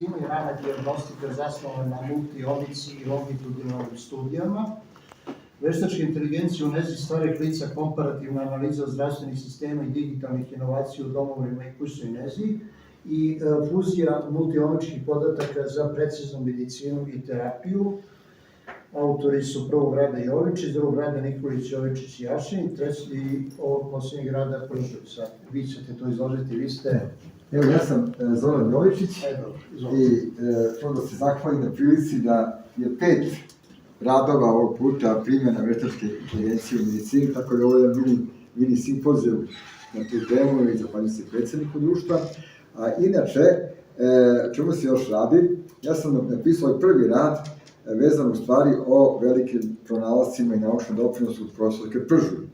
Ima i rana dijagnostika zasnovana na multiomici i longitudinalnim studijama. Veštačka inteligencija u nezi starih lica, komparativna analiza zdravstvenih sistema i digitalnih inovacija u domovima i kućnoj nezi i fuzija multiomičkih podataka za preciznu medicinu i terapiju. Autori su prvog rada Jovičić, drugog rada Nikolić, Jovičić i Jašin, i ovog poslednjeg rada Pržovca. Vi ćete to izložiti, vi ste... Evo, ja sam Zoran Jovičić i prvo da se zahvalim na prilici da je 5 radova ovog puta primjena veštačke inteligencije u medicini, tako da ovo je mini simpozijum na tu temu i zahvalim se predsedniku društva. Inače, čemu se još radi? Ja sam napisao ovaj prvi rad vezan u stvari o velikim pronalascima i naučnom doprinosu od profesorke Pržuj.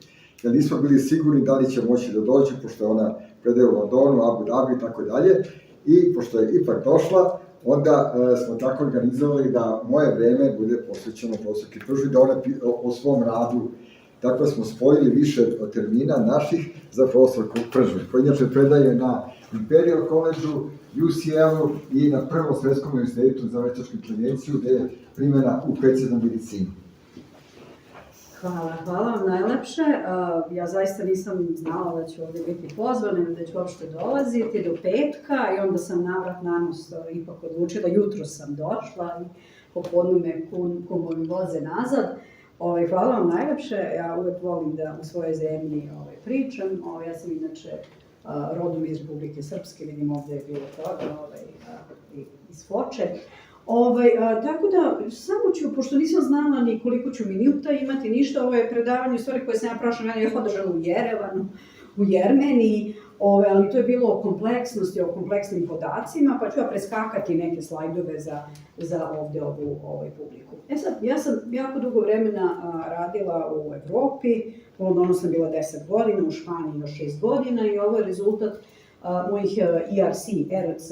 Jer nismo bili sigurni da li će moći da dođe, pošto je ona predaje u Londonu, Abu Dhabi i tako dalje. I pošto je ipak došla, onda smo tako organizovali da moje vreme bude posvećeno profesorki Pržuj, da ona o svom radu. Tako smo spojili više termina naših za profesorku Pržuj, koja inače predaje na Imperial College-u, UCL-u i na Prvom svetskom univerzitetu za veštačku inteligenciju, gde je primjena u preciznu medicinu. Hvala vam najlepše. Ja zaista nisam znala da ću ovdje biti pozvana ili da ću uopšte dolaziti do petka i onda sam navrat nanos ipak odlučila. Jutro sam došla i popodne me kumovi voze nazad. Hvala vam najlepše. Ja uvek volim da u svojoj zemlji pričam. Ja sam inače rodom iz Republike Srpske, vidim ovdje je bilo toga, iz Foče. Tako da, samo ću, pošto nisam znala ni koliko ću minuta imati, ništa, ovo je predavanje, u stvari koje sam ja prošla, meni je održano u Jerevanu, u Jermeniji, ali to je bilo o kompleksnosti, o kompleksnim podacima, pa ću ja preskakati neke slajdove za ovde ovu publiku. Sad, ja sam jako dugo vremena radila u Evropi, u Londonu sam bila 10 godina, u Španiji još 6 godina i ovo je rezultat mojih ERC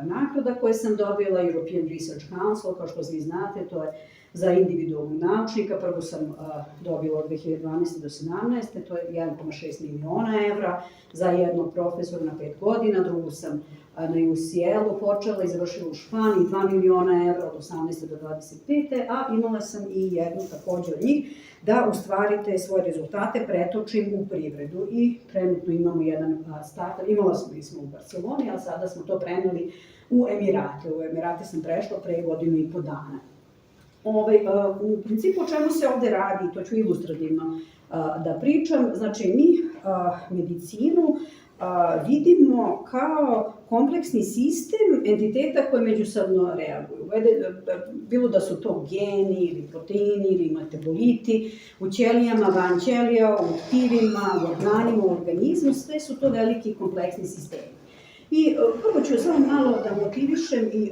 nagrada koje sam dobila, European Research Council, kao što svi znate, to je za individualnog naučnika. Prvo sam dobila od 2012. do 2017. To je 1,6 miliona evra za jednog profesora na 5 godina, drugu sam na UCL-u počela i završila u Španiji 2 miliona evra od 18. do 25. A imala sam i jednu takođe od njih da u stvari te svoje rezultate pretočim u privredu i trenutno imamo jedan startup, imala smo u Barceloni, a sada smo to preneli u Emirate. U Emirate sam prešla pre 1,5 godine. U principu o čemu se ovde radi, to ću ilustrativno da pričam, znači mi medicinu vidimo kao kompleksni sistem entiteta koje međusobno reaguju. Bilo da su to geni ili proteini ili metaboliti, u ćelijama, van ćelija, u tkivima, u organima, u organizmu, sve su to veliki kompleksni sistemi. I prvo ću samo malo da motivišem i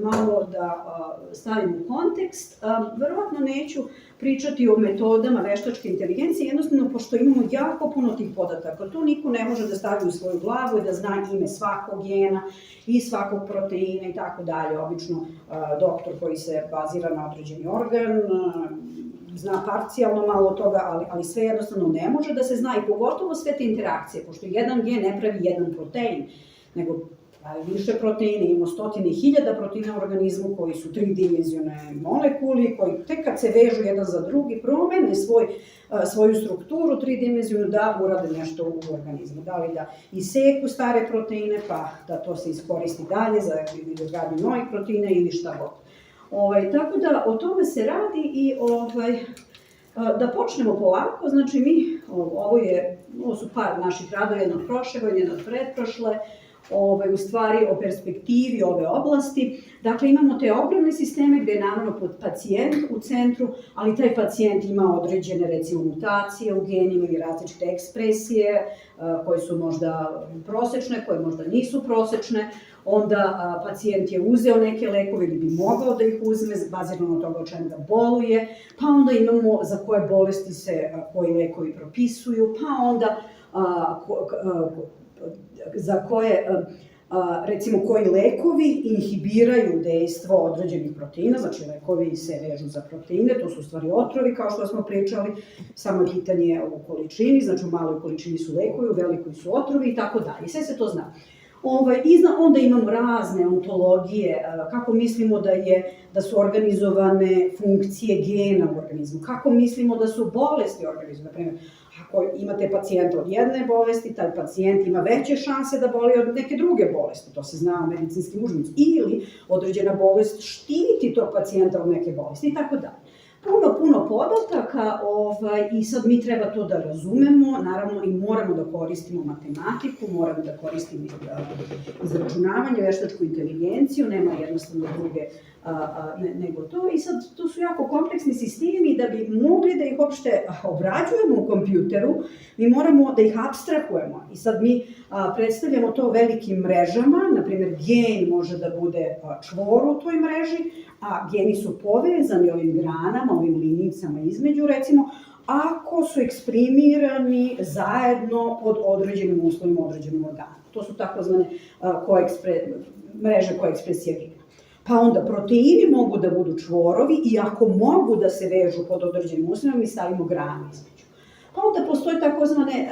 malo da stavim u kontekst. Verovatno neću pričati o metodama veštačke inteligencije, jednostavno pošto imamo jako puno tih podataka. To niko ne može da stavi u svoju glavu i da zna ime svakog gena i svakog proteina i tako dalje. Obično doktor koji se bazira na određeni organ zna parcijalno malo toga, ali sve jednostavno ne može da se zna i pogotovo sve te interakcije, pošto jedan gen ne pravi jedan protein, nego više proteine, imamo 100.000 proteina u organizmu koji su tridimenzionalne molekuli, koji tek kad se vežu jedan za drugi promene svoju strukturu tridimenzionalnu da urade nešto u organizmu. Da li da iseku stare proteine pa da to se iskoristi dalje za izgradnju novih proteina ili šta god. Tako da o tome se radi i da počnemo polako, znači ovo su par naših radova, jedna od prošle godine, jedna od pretprošle, u stvari o perspektivi ove oblasti. Dakle, imamo te ogromne sisteme gde je naravno pacijent u centru, ali taj pacijent ima određene, recimo, mutacije u genima ili različite ekspresije koje su možda prosečne, koje možda nisu prosečne. Onda pacijent je uzeo neke lekove ili bi mogao da ih uzme, bazirano na toga o čemu ga boluje, pa onda imamo za koje bolesti se koji lekovi propisuju, pa onda za koje, recimo, koji lekovi inhibiraju dejstvo određenih proteina, znači lekovi se vežu za proteine, to su u stvari otrovi, kao što smo pričali, samo pitanje o količini, znači u maloj količini su lekovi, u velikoj su otrovi i tako dalje, sve se to zna. Onda imamo razne ontologije, kako mislimo da su organizovane funkcije gena u organizmu, kako mislimo da su bolesti u organizmu. Na primjer, ako imate pacijenta od jedne bolesti, taj pacijent ima veće šanse da boli od neke druge bolesti, to se zna u medicinskim udžbenicima, ili određena bolest štiti tog pacijenta od neke bolesti i tako dalje. Puno podataka i sad mi treba to da razumemo, naravno i moramo da koristimo matematiku, moramo da koristimo izračunavanje, veštačku inteligenciju, nema jednostavno druge nego to. I sad to su jako kompleksni sistemi da bi mogli da ih uopšte obrađujemo u kompjuteru, mi moramo da ih apstrahujemo. I sad mi predstavljamo to velikim mrežama, na primjer gen može da bude čvor u toj mreži, a geni su povezani ovim granama, ovim linijicama između, recimo, ako su eksprimirani zajedno pod određenim uslovima, određenim organom. To su takozvane mreže koekspresija gena. Pa onda proteini mogu da budu čvorovi i ako mogu da se vežu pod određenim uslovima, mi stavimo grane između. Pa onda postoje takozvane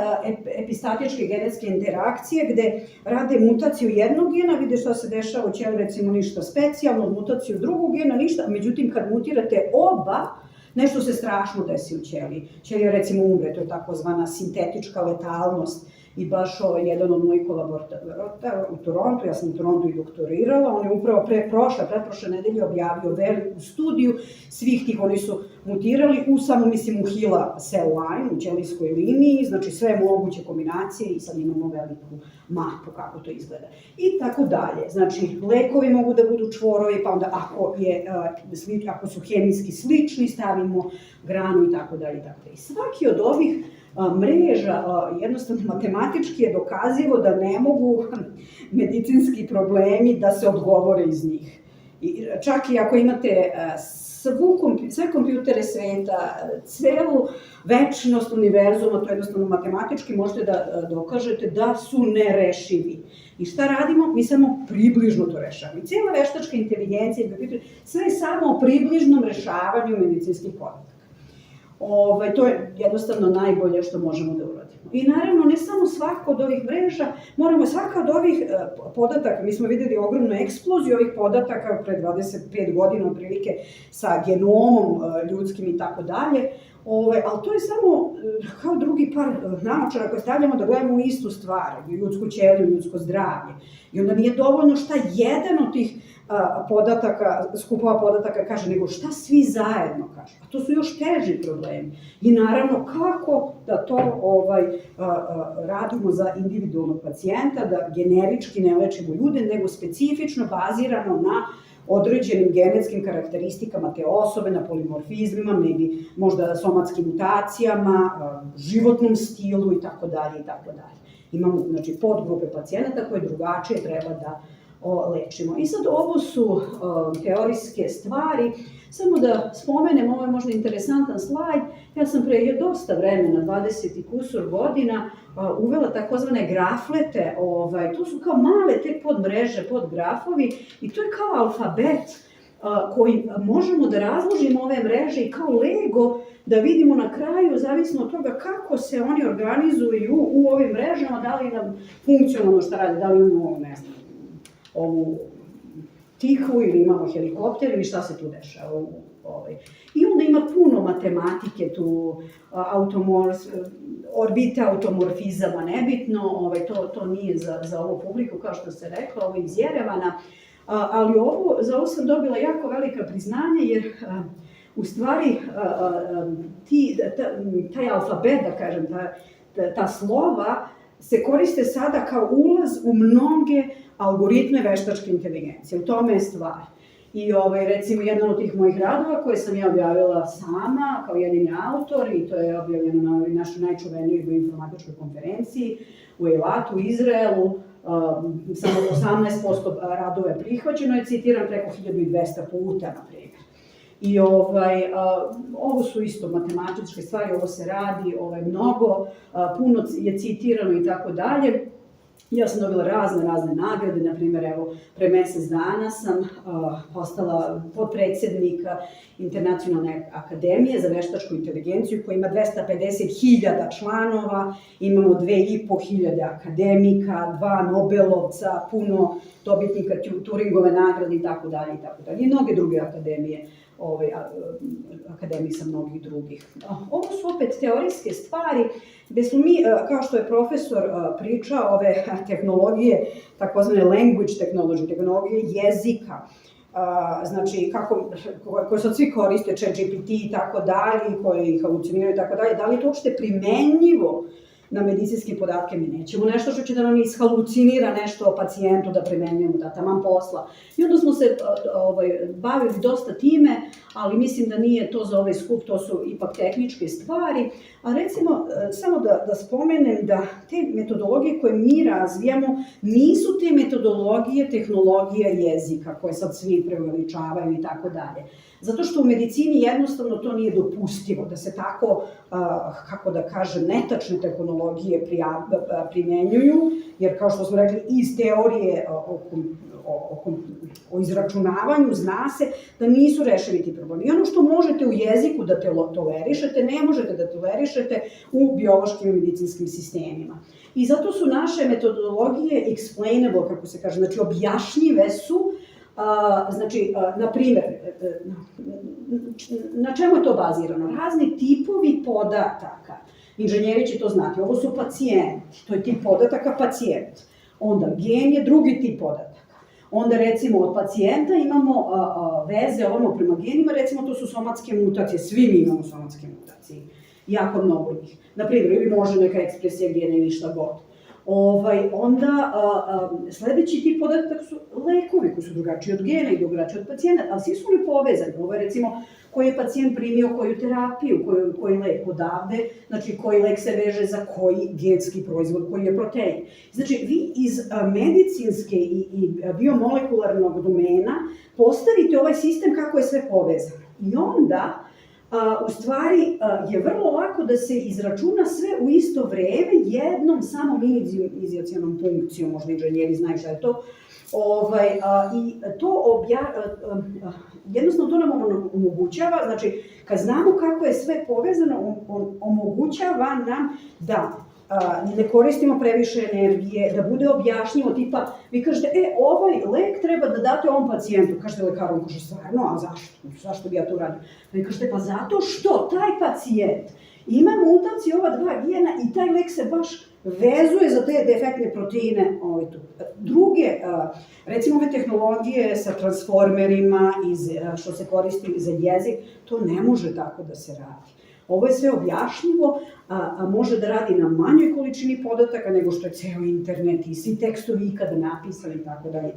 epistatičke genetske interakcije gde rade mutaciju jednog gena, vide šta se dešava u ćeliji, recimo ništa specijalno, mutaciju drugog gena, ništa, međutim kad mutirate oba, nešto se strašno desi u ćeliji. Ćelija recimo umre, to je takozvana sintetička letalnost. I baš jedan od mojih kolaboratora u Torontu, ja sam u Torontu i doktorirala, on je upravo pretprošle nedelje objavio veliku studiju svih tih, oni su mutirali u samo, mislim, u HeLa cell line, u ćelijskoj liniji, znači sve moguće kombinacije i sad imamo veliku mapu kako to izgleda. I tako dalje, znači lekovi mogu da budu čvorovi, pa onda ako su hemijski slični, stavimo granu i tako dalje. I svaki od ovih mreža, jednostavno matematički je dokazivo da ne mogu medicinski problemi da se odgovore iz njih. Čak i ako imate sve kompjutere sveta, celu večnost univerzuma, to jednostavno matematički možete da dokažete da su nerešivi. I šta radimo? Mi samo približno to rešavamo. I cijela veštačka inteligencija, sve je samo o približnom rešavanju medicinskih podataka. To je jednostavno najbolje što možemo da uradimo. I naravno, ne samo svaka od ovih mreža, moramo svaka od ovih podataka, mi smo videli ogromnu eksploziju ovih podataka pre 25 godina, otprilike sa genomom ljudskim i tako dalje, ali to je samo kao drugi par naočara koje stavljamo da gledamo u istu stvar, ljudsku ćeliju, ljudsko zdravlje. I onda nije dovoljno šta jedan od tih skupova podataka kaže, nego šta svi zajedno kaže. A to su još teži problemi. I naravno, kako da to radimo za individualnog pacijenta, da generički ne lečimo ljude, nego specifično bazirano na određenim genetskim karakteristikama te osobe, na polimorfizmima, možda somatskim mutacijama, životnom stilu i tako dalje. Imamo, znači, podgrupe pacijenata koje drugačije treba da lečimo. I sad ovo su teorijske stvari. Samo da spomenem, ovo je možda interesantan slajd, ja sam pre dosta vremena, 20 i kusur godina, uvela takozvane graflete, to su kao male tek podmreže, podgrafovi, i to je kao alfabet koji možemo da razložimo ove mreže i kao Lego da vidimo na kraju, zavisno od toga kako se oni organizuju u ovim mrežama, da li nam funkcionalno šta radi, da li imamo, ne znam, ovu tihu ili imamo helikopter ili šta se tu dešava. I onda ima puno matematike tu, orbite automorfizama, nebitno, to nije za ovu publiku, kao što se rekla, ovo iz Jerevana, ali za ovo sam dobila jako velika priznanja, jer u stvari taj alfabet, da kažem, ta slova se koriste sada kao ulaz u mnoge algoritme veštačke inteligencije. U tome je stvar. I recimo jedan od tih mojih radova koje sam ja objavila sama kao jedini autor, i to je objavljeno na našoj najčuvenijoj bioinformatičkoj konferenciji u Eilatu, u Izraelu, samo 18% radova je prihvaćeno, je citiran preko 1200 puta, na primjer. I ovo su isto matematičke stvari, ovo se radi, mnogo, puno je citirano i tako dalje. Ja sam dobila razne nagrade, na primjer, evo, pre mesec dana sam postala potpredsjednika Internacionalne akademije za veštačku inteligenciju koja ima 250.000 članova, imamo 2.500 akademika, 2 Nobelovca, puno dobitnika Turingove nagrade i tako dalje. I mnoge druge akademije, akademiji sa mnogih drugih. Ovo su opet teorijske stvari gde smo mi, kao što je profesor pričao, ove tehnologije, takozvane language technology, tehnologije jezika, znači koje sad svi koriste, ChatGPT i tako dalje, koje ih haluciniraju i tako dalje, da li je to uopšte primenjivo na medicinske podatke? Mi nećemo nešto što će da nam ishalucinira nešto o pacijentu da primenjujemo, da taman posla. I onda smo se bavili dosta time, ali mislim da nije to za ovaj skup, to su ipak tehničke stvari. A recimo, samo da spomenem da te metodologije koje mi razvijamo nisu te metodologije tehnologija jezika koje sad svi preuveličavaju i tako dalje. Zato što u medicini jednostavno to nije dopustivo da se tako, kako da kažem, netačne tehnologije primenjuju, jer kao što smo rekli, iz teorije o izračunavanju zna se da nisu rešeni ti problemi. I ono što možete u jeziku da tolerišete, ne možete da tolerišete u biološkim i medicinskim sistemima. I zato su naše metodologije explainable, kako se kaže, znači objašnjive su. Znači, na primjer, na čemu je to bazirano? Razni tipovi podataka. Inženjeri će to znati. Ovo su pacijenti, to je tip podataka pacijent. Onda gen je drugi tip podataka. Onda recimo od pacijenta imamo veze ovamo prema genima, recimo to su somatske mutacije, svi mi imamo somatske mutacije, jako mnogo njih. Naprimjer, ili može neka ekspresija gena ili šta god. Onda sledeći tip podataka su lekovi koji su drugačiji od gena i drugačiji od pacijenta, ali svi su li povezani? Ovo je recimo koji je pacijent primio koju terapiju, koji lek odavde, znači koji lek se veže za koji genski proizvod, koji je protein. Znači vi iz medicinske i biomolekularnog domena postavite ovaj sistem kako je sve povezano. I onda u stvari je vrlo lako da se izračuna sve u isto vreme jednom samo inicijacionom funkcijom, možda inženjeri znaju šta je to, i to jednostavno to nam omogućava, znači kad znamo kako je sve povezano, omogućava nam da ne koristimo previše energije, da bude objašnjivo, tipa, vi kažete, ovaj lek treba da date ovom pacijentu, kažete lekaru, on kaže, stvarno, a zašto? Zašto bi ja to uradio? Vi kažete, pa zato što taj pacijent ima mutaciju ova 2 gena i taj lek se baš vezuje za te defektne proteine. Druge, recimo ove tehnologije sa transformerima, što se koristi za jezik, to ne može tako da se radi. Ovo je sve objašnjivo, a može da radi na manjoj količini podataka nego što je ceo internet i svi tekstovi ikada napisani i tako dalje.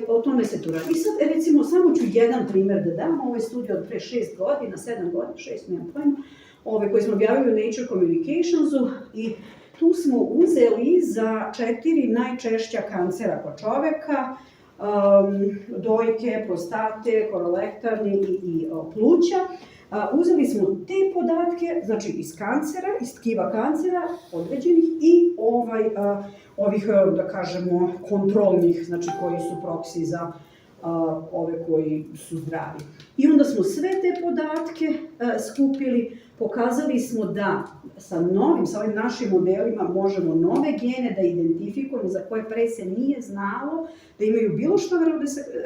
O tome se tu radi. I sad, recimo, samo ću jedan primer da dam. Ovo je studija od pre 6 godina, 7 godina, 6, nemam pojma, koji smo objavili u Nature Communicationsu i tu smo uzeli za 4 najčešća kancera kod čoveka, dojke, prostate, kolektarne i pluća. Uzeli smo te podatke, znači iz kancera, iz tkiva kancera određenih i ovih, da kažemo, kontrolnih, znači koji su proksi za ove koji su zdravi. I onda smo sve te podatke skupili, pokazali smo da sa ovim našim modelima možemo nove gene da identifikujemo za koje pre se nije znalo da imaju bilo što da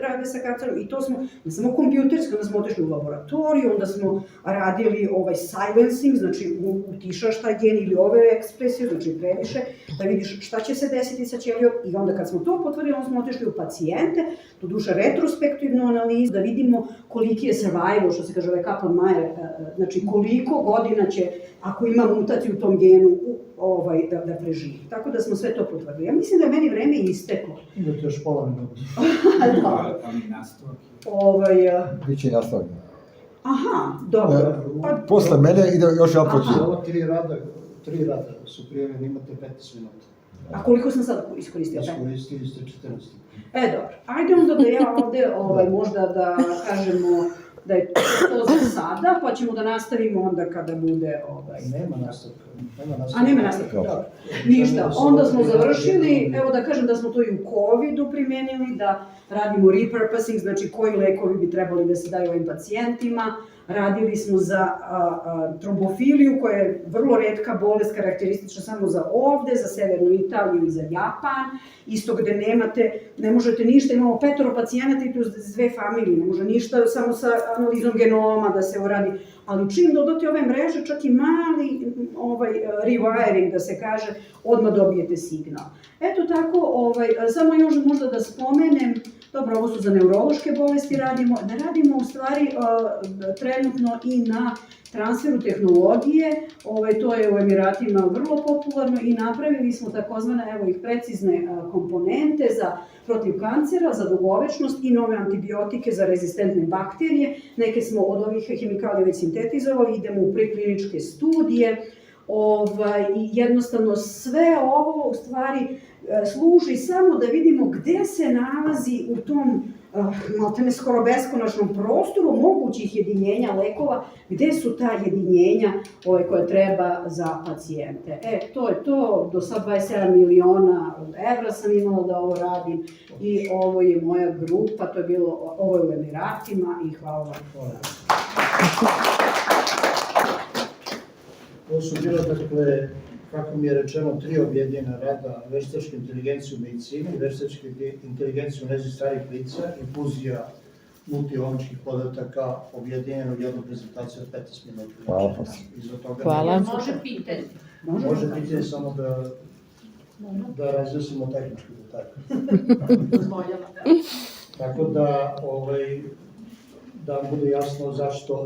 rade sa kancerom i to smo, ne samo kompjuterski, onda smo otišli u laboratoriju, onda smo radili silencing, znači utišaš taj gen ili ove ekspresije, znači previše, da vidiš šta će se desiti sa ćelijom i onda kad smo to potvrdili, onda smo otišli u pacijente, doduše retrospektivnu analizu, da vidimo koliki je survival, što se kaže Kaplan-Meier, znači koliko godina će, ako ima mutaciju u tom genu, da preživi. Tako da smo sve to potvrdili. Ja mislim da je meni vreme isteklo. Da te još pola minuta. Ali nastavak. Biće i nastavak. Aha, dobro. Posle mene ide još jedan počin. Ovo 3 rada su prijavljeni, imate 15 minuta. A koliko sam sad iskoristila? Iskoristili ste 14. Dobro. Ajde onda da ja ovde možda da kažemo da je to za sada, pa ćemo da nastavimo onda kada bude... Nema nastavka. A nema nastavka, dobro. Ništa, onda smo završili, evo da kažem da smo to i u COVID-u primijenili, da radimo repurposing, znači koji lekovi bi trebali da se daju ovim pacijentima. Radili smo za trombofiliju, koja je vrlo retka bolest, karakteristična samo za ovde, za severnu Italiju i za Japan. Isto gde ne možete ništa, imamo 5 pacijenata i tu 2 familije, ne može ništa samo sa analizom genoma da se uradi. Ali čim dodate ove mreže, čak i mali rewiring, da se kaže, odmah dobijete signal. Eto tako, samo još možda da spomenem, dobro, ovo su za neurološke bolesti radimo, da radimo u stvari trenutno i na transferu tehnologije, to je u Emiratima vrlo popularno i napravili smo takozvane, evo ih, precizne komponente protiv kancera, za dugovečnost i nove antibiotike za rezistentne bakterije. Neke smo od ovih hemikalija već sintetizovali, idemo u prekliničke studije, i jednostavno sve ovo u stvari služi samo da vidimo gde se nalazi u tom maltene skoro beskonačnom prostoru mogućih jedinjenja lekova, gde su ta jedinjenja koje treba za pacijente. To je to, do sad 27 miliona evra sam imala da ovo radim i ovo je moja grupa, to je bilo, ovo je u Emiratima i hvala vam. Ovo su bilo, dakle, kako mi je rečeno, 3 objedinjena rada: veštačka inteligencija u medicini, veštačka inteligencija u nezi starih lica i fuzija multiomičkih podataka objedinjena u jednu prezentaciju od 15 minuta. Hvala. Može pitanje. Može pitanje samo da razjasnimo tehnički detalje. Tako da vam bude jasno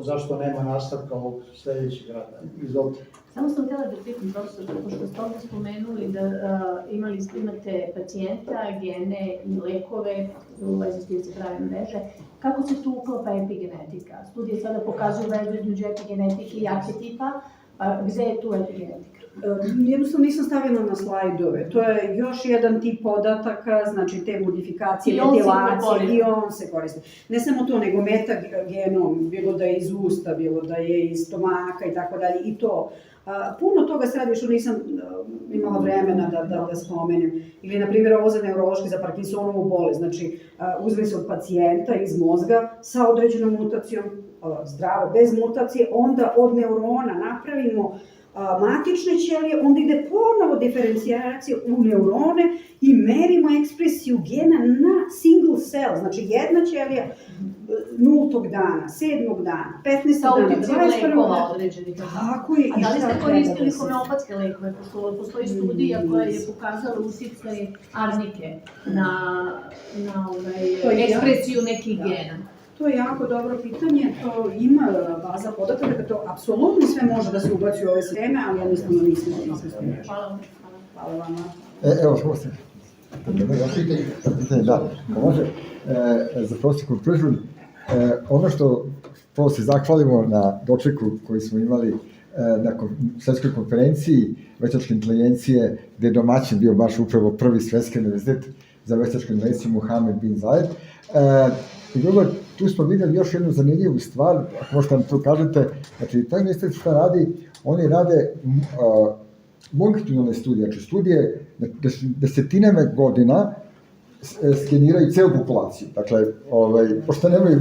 zašto nema nastavka ovog sledećeg rada. Izvolite. Samo sam htjela da pitam, profesor, pošto ste ovdje spomenuli da imate pacijenta, gene i lekove u vezi s tim se prave mreže. Kako se tu uklapa epigenetika? Studije sada pokazuju vezu između epigenetike i arhetipa, gde je tu epigenetika? Jednostavno nisam stavila na slajdove. To je još jedan tip podataka, znači te modifikacije, metilacije, i on se koristi. Ne samo to, nego metagenom, bilo da je iz usta, bilo da je iz stomaka i tako dalje, i to. Puno toga se radi što nisam imala vremena da spomenem. Ili, na primjer, ovo za neurološki, za Parkinsonovu bolest. Znači, uzeli se od pacijenta iz mozga sa određenom mutacijom, zdravo, bez mutacije, onda od neurona napravimo matične ćelije, onda ide ponovo diferencijacija u neurone i merimo ekspresiju gena na single cell, znači jedna ćelija 0. dana, 7. dana, 15. dana, 21. dana. Određenih. Tako je. A da li ste koristili homeopatske lekove? Postoji studija koja je pokazala uticaj arnike na ekspresiju nekih gena. To je jako dobro pitanje, to ima baza podataka, to apsolutno sve može da se ubaci u ove sisteme, ali jednostavno nismo spremni. Hvala vama. Evo, što se... Pitanje, da, može. Za prosjeku pržu, ono što se zahvalimo na dočeku koji smo imali na svetskoj konferenciji veštačke inteligencije, gde je domaćin bio baš upravo prvi svetski univerzitet za veštačku inteligenciju Mohamed bin Zayed. I drugo, tu smo videli još jednu zanimljivu stvar, ako možete nam to kažete, znači taj univerzitet šta radi, oni rade longitudinalne studije, znači studije desetinama godina skeniraju celu populaciju, dakle, pošto nemaju,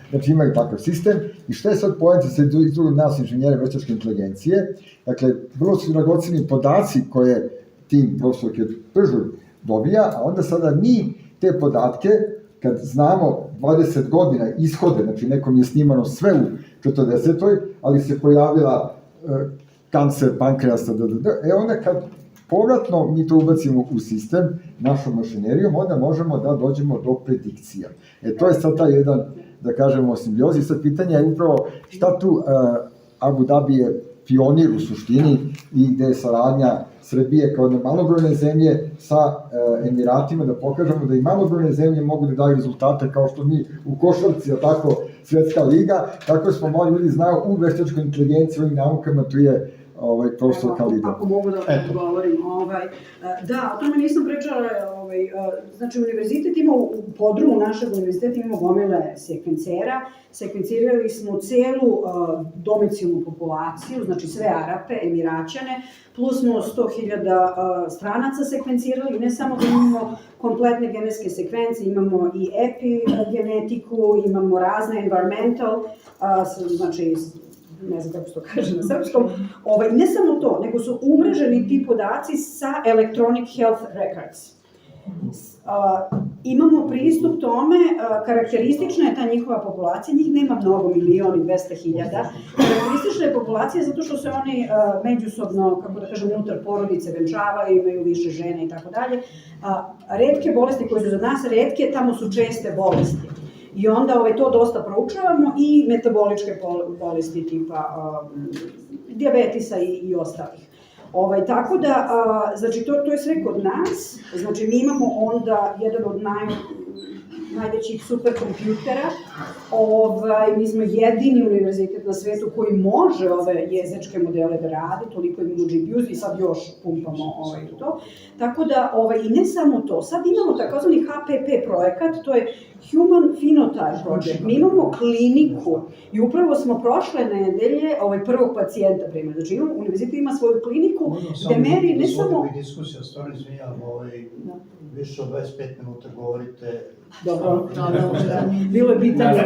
znači imaju takav sistem, i šta je sad poenta sa drugog nas inženjera veštačke inteligencije, dakle, vrlo su dragoceni podaci koje tim profesor Pržur dobija, a onda sada mi te podatke, kad znamo 20 godina ishode, znači nekom je snimano sve u 40. ali se pojavila kancer pankreasa, onda kad povratno mi to ubacimo u sistem našom mašinerijom, onda možemo da dođemo do predikcija. To je sad taj jedan, da kažemo, simbiozi. Sad pitanje je upravo šta tu Abu Dhabi je pionir u suštini i gde je saradnja Srbije kao jedne malobrojne zemlje sa Emiratima, da pokažemo da i malobrojne zemlje mogu da daju rezultate kao što mi u košarci, a tako Svetska liga, tako smo mali ljudi znaju u veštačkoj inteligenciji, ovim naukama, tu je profesor Kalida. Ako mogu da odgovorim, da, o tome nisam pričala Znači, univerzitet ima, u podrumu našeg univerziteta imamo gomile sekvencera. Sekvencirali smo celu domicilnu populaciju, znači sve Arape, Emiraćane, plus smo 100.000 stranaca sekvencirali. Ne samo da imamo kompletne genetske sekvence, imamo i epigenetiku, imamo razne environmental, znači, ne znam kako se to kaže na srpskom, ne samo to, nego su umreženi ti podaci sa Electronic Health Records. Imamo pristup tome, karakteristična je ta njihova populacija, njih nema mnogo, 1.200.000. Karakteristična je populacija zato što se oni međusobno, kako da kažem, unutar porodice venčavaju, imaju više žene i tako dalje. Retke bolesti koje su za nas retke, tamo su česte bolesti. I onda to dosta proučavamo i metaboličke bolesti tipa dijabetisa i ostalih. Tako da, znači, to je sve kod nas, znači, mi imamo onda jedan od najvećih superkompjutera, mi smo jedini univerzitet na svetu koji može ove jezičke modele da radi, toliko imamo GPUs i sad još pumpamo to. Tako da, i ne samo to, sad imamo takozvani HPP projekat, to je Human Phenotype Project. Mi imamo kliniku i upravo smo prošle nedelje prvog pacijenta primili. Znači, univerzitet ima svoju kliniku gde meri ne samo... Dozvolite mi diskusija, stvarno izvinjam, više od 25 minuta govorite... Dobro, bilo je pitanje.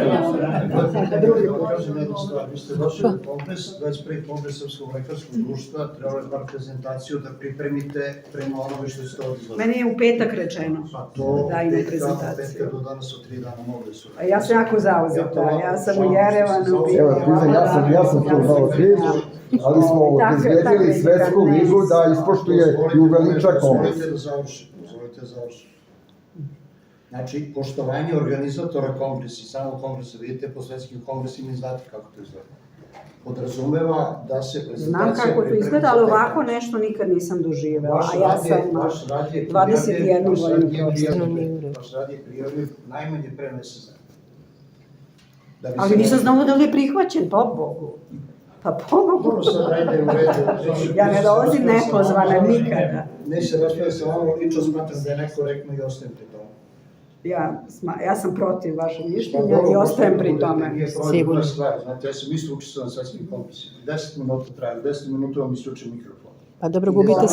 Kažem jednu stvar, vi ste došli na kongres, 21. kongres Srpskog lekarskog društva, trebalo je bar prezentaciju da pripremite prema onome što ste odizvali. Meni je u petak rečeno da ima prezentaciju. Petka do danas od 3 dana mogli su. Ja sam jako zauzeta, ja sam u Jerevanu. Evo, ja sam tu malo kriv, ali smo obezbedili svetsku ligu da ispoštuje i uveliča kongres. Dozvolite da završim. Znači, poštovanje organizatora kongresa i samog kongresa, vidite po svetskim kongresima i znate kako to izgleda. Podrazumeva da se prezentacija... Znam kako to izgleda, ali ovako nešto nikad nisam doživela, a ja sam 21 godinu profesor. Vaš rad je prijavljen najmanje pre mesec dana. Ali nisam znala da li je prihvaćen, po Bogu. Pa po Bogu. Dobro, sad ajde u redu. Ja ne dolazim nepozvana nikada. Ne se raspravlja sa vama, lično smatram da je nekorektno i ostajem pri tome. Ja sam protiv vašeg mišljenja i ostajem pri tome. Sigurno. Znate, ja sam isto učestvovao na svetskim kongresima. 10 minuta traju, 10 minuta vam isključim mikrofon. Pa dobro, gubite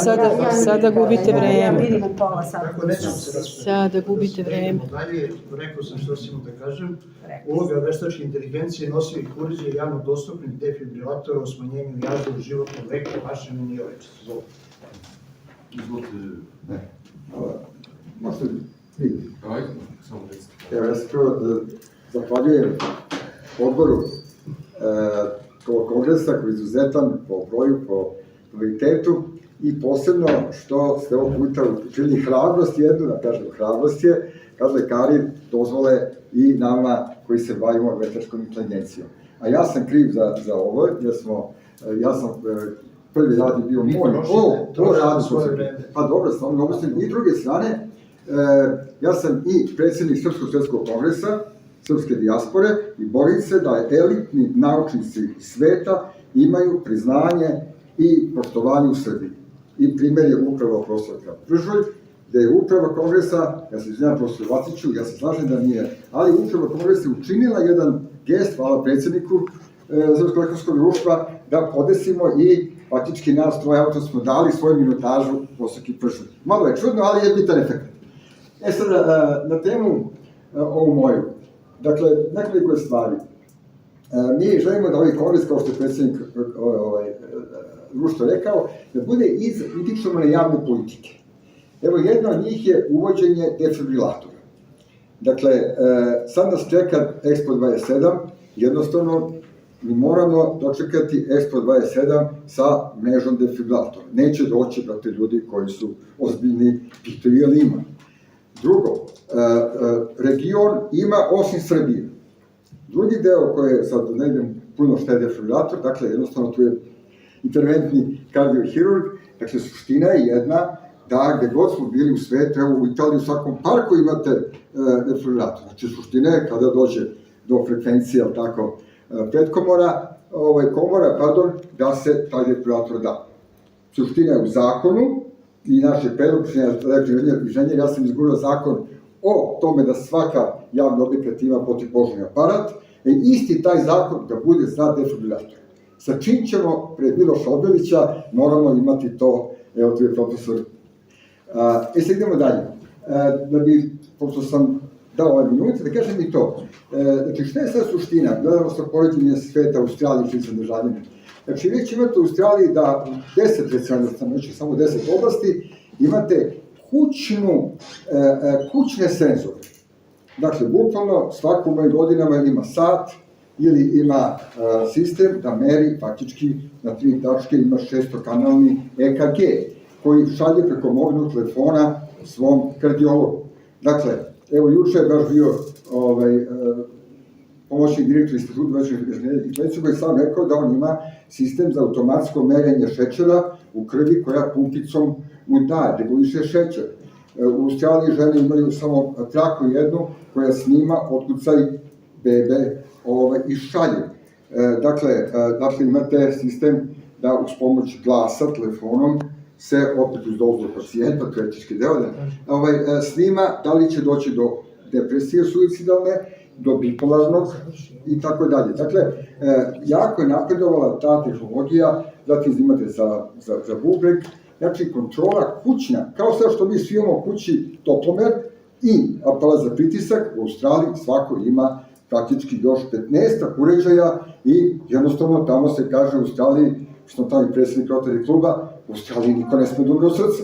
sada gubite vreme. Minimum pola sata. Tako nećemo se raspravljati. Sada gubite vreme. Dalje, rekao sam što sam da kažem, uloga veštačke inteligencije nosivih uređaja javno dostupnih defibrilatora u smanjenju jaza u životnom veku, vašem i Nijović. Izvolite. Ne. Možete vi. Evo, ja se prvo zahvaljujem odboru ovog kongresa koji je izuzetan po broju, po kvalitetu i posebno što ste ovog puta učinili hrabrost jednu, da kažem hrabrost je, kad lekari dozvole i nama koji se bavimo veštačkom inteligencijom. A ja sam kriv za ovo, jer ja sam prvi rad je bio moj, to radi svoje vreme. Pa dobro, sam obistim. I druge strane, ja sam i predsjednik Srpskog svjetskog kongresa, srpske dijaspore i borim se da elitni naučnici sveta imaju priznanje i poštovanje u Srbiji. I primjer je upravo profesor Pržolj, gde je uprava kongresa, ja se izvinjam profesor Vaciću, ja se slažem da nije, ali uprava kongresa je učinila jedan gest, hvala predsjedniku Srpskog lekarskog društva, da podesimo i faktički nas troje auto smo dali svoju minutažu profesorki Pržolj. Malo je čudno, ali je bitan efekt. Sad, na temu ovu moju, dakle, nekoliko je stvari. Mi želimo da ovaj kongres, kao što je predsjednik društva rekao, da bude utičemo na javne politike. Evo, jedna od njih je uvođenje defibrilatora. Dakle, sad nas čeka Expo 27, jednostavno mi moramo dočekati Expo 27 sa mrežom defibrilatora. Neće doći da te ljudi koji su ozbiljni pitaju je li ima. Drugo, region ima osim Srbije. Drugi deo koji je, sad ne idem puno šta je defibrilator, dakle jednostavno tu je interventni kardiohirurg, dakle suština je jedna da gde god smo bili u svetu, evo u Italiji u svakom parku imate defibrilator. Znači suština je kada dođe do frekvencije, ali tako, predkomora, da se taj defibrilator da. Suština je u zakonu, i naše predučenja elektroinženjer, ja sam izgurao zakon o tome da svaka javna objekat ima protivpožarni aparat, isti taj zakon da bude za defibrilator. Sa čim ćemo pred Miloša Obilića, moramo imati to, evo tu je profesor. Sad idemo dalje. Da bi, pošto sam dao ovaj minut, da kažem i to. Znači, šta je sad suština? Gledamo sa poređenje sveta Australije, čim sam državljene. Znači, vi imate u Australiji da u 10, recimo, znači samo 10 oblasti, imate kućne senzore. Dakle, bukvalno svako u mojim godinama ima sat ili ima sistem da meri faktički na 3 tačke, ima 600-kanalni EKG koji šalje preko mobilnog telefona svom kardiologu. Dakle, evo juče je baš bio pomoćnik direktora Instituta Večnog koji sam rekao da on ima sistem za automatsko merenje šećera u krvi koja pumpicom mu daje, reguliše šećer. U Australiji žene imaju samo traku jednu koja snima otkucaj bebe i šalje. Dakle, imate sistem da uz pomoć glasa, telefonom, se opet uz dozvolu pacijenta, to je etički deo, snima da li će doći do depresije suicidalne, do bipolarnog i tako dalje. Dakle, jako je napredovala ta tehnologija, zatim imate za bubreg, znači kontrola kućna, kao sve što mi svi imamo kući toplomer i aparat za pritisak, u Australiji svako ima praktički još 15 uređaja i jednostavno tamo se kaže u Australiji, što tamo i predsjednik Rotary kluba, u Australiji niko ne sme da umre od srca.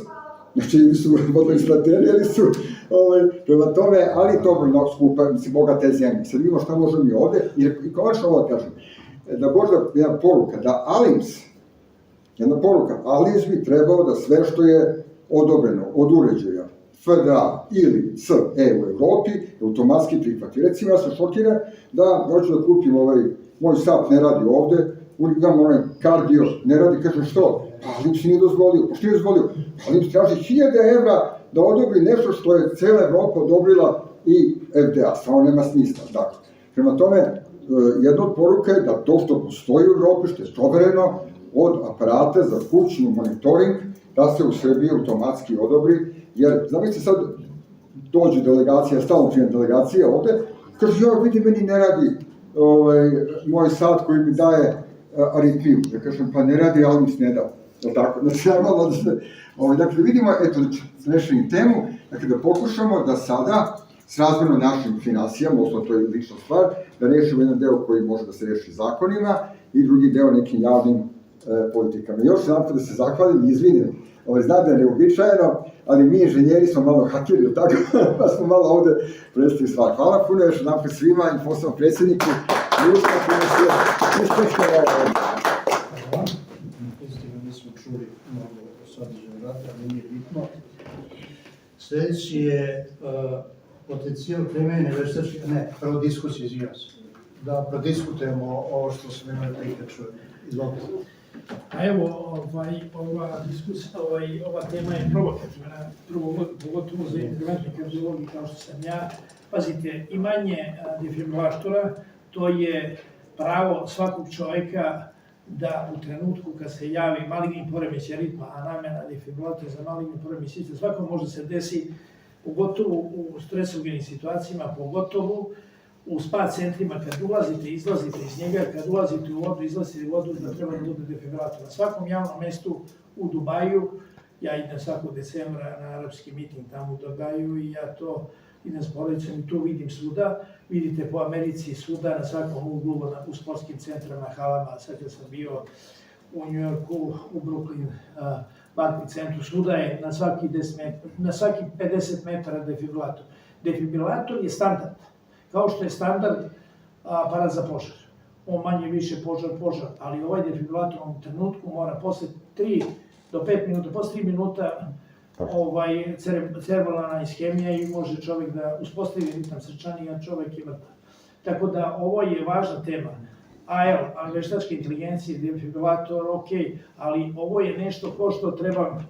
Znači, ili su vodoinstalateri, ili su prema tome, ali to mnogo skupa, mislim, bogate zemlje. Sad vidimo šta možemo mi ovde, i konačno ovo kažem, da možda jedna poruka, da ALIMS bi trebao da sve što je odobreno od uređaja FDA ili CE u Evropi, automatski prihvati. Recimo, ja sam šokiran da hoću da kupim moj sat ne radi ovde, imam onaj kardio, ne radi, kažem što? ALIMS nije dozvolio, pošto nije dozvolio? ALIMS traži 1000 evra da odobri nešto što je cela Evropa odobrila i FDA, samo nema smisla. Dakle, prema tome, jedna od poruka je da to što postoji u Evropi, što je provereno od aparata za kućni monitoring, da se u Srbiji automatski odobri, jer, zamislite sad, dođe delegacija, stalno čina delegacija ovde, kaže, ja vidi, meni ne radi moj sat koji mi daje aritmiju. Ja kažem, pa ne radi, ALIMS ne dao. Tako, znači, normalno da se... Dakle, vidimo, eto, rešenim temu, dakle, da pokušamo da sada, srazmerno našim finansijama, odnosno to je lična stvar, da rešimo jedan deo koji može da se reši zakonima i drugi deo nekim javnim politikama. Još jedan da se zahvalim i izvinim. Znam da je neobičajeno, ali mi inženjeri smo malo hakeri, tako, pa smo malo ovde predstavili stvar. Hvala puno još jedan svima i posebno predsjedniku. Nismo čuli mnogo o sadržaju rada, ali nije bitno. Sljedeći je potencijal primenjene veštačke, prvo diskusija, izvinjam se. Da prodiskutujemo ovo što smo imali prikad čuli. Izvolite. A evo, ova tema je provokativna, pogotovo za interventne kardiologi kao što sam ja. Pazite, imanje defibrilatora, to je pravo svakog čoveka da u trenutku kad se javi maligni poremećaj ritma, a namena defibrilatora za maligni poremećaj, svako može se desi, pogotovo u stresogenim situacijama, pogotovo u spa centrima, kad ulazite, izlazite iz njega, kad ulazite u vodu, izlazite u vodu, da treba da bude defibrilator. Na svakom javnom mestu u Dubaju, ja idem svakog decembra na arapski miting tamo u Dubaju i ja to idem s porodicom i tu vidim svuda. Vidite po Americi svuda, na svakom uglu, u sportskim centrama, halama, sad kad sam bio u New Yorku, u Brooklyn, Barclay centru, svuda je na svaki 50 metara defibrilator. Defibrilator je standard. Kao što je standard aparat za požar. On manje više požar, ali ovaj defibrilator u ovom trenutku mora posle 3 do 5 minuta, posle 3 minuta cerebralna ishemija i može čovjek da uspostavi ritam srčani, a čovjek je mrtav. Tako da ovo je važna tema. AL, veštačka inteligencija, defibrilator, ok, ali ovo je nešto ko što treba,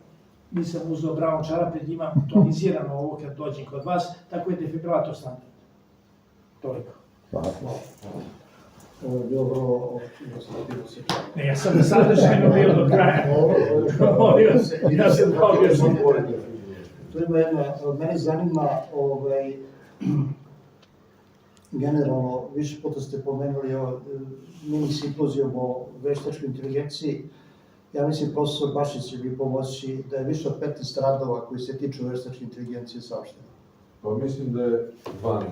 nisam uzeo Brown čarape, imam tonizirano ovo kad dođem kod vas, tako je defibrilator standard. Toliko. Ovo je bilo vrlo bilo se čak. Ne, ja sam sadržajno bio do kraja. Ja sam dobio. Tu ima jedna, mene zanima, generalno, više puta ste pomenuli mini simpozijum o veštačkoj inteligenciji. Ja mislim, profesor Bašić će mi pomoći da je više od 15 radova koji se tiču veštačke inteligencije saopšteno. Pa mislim da je 12.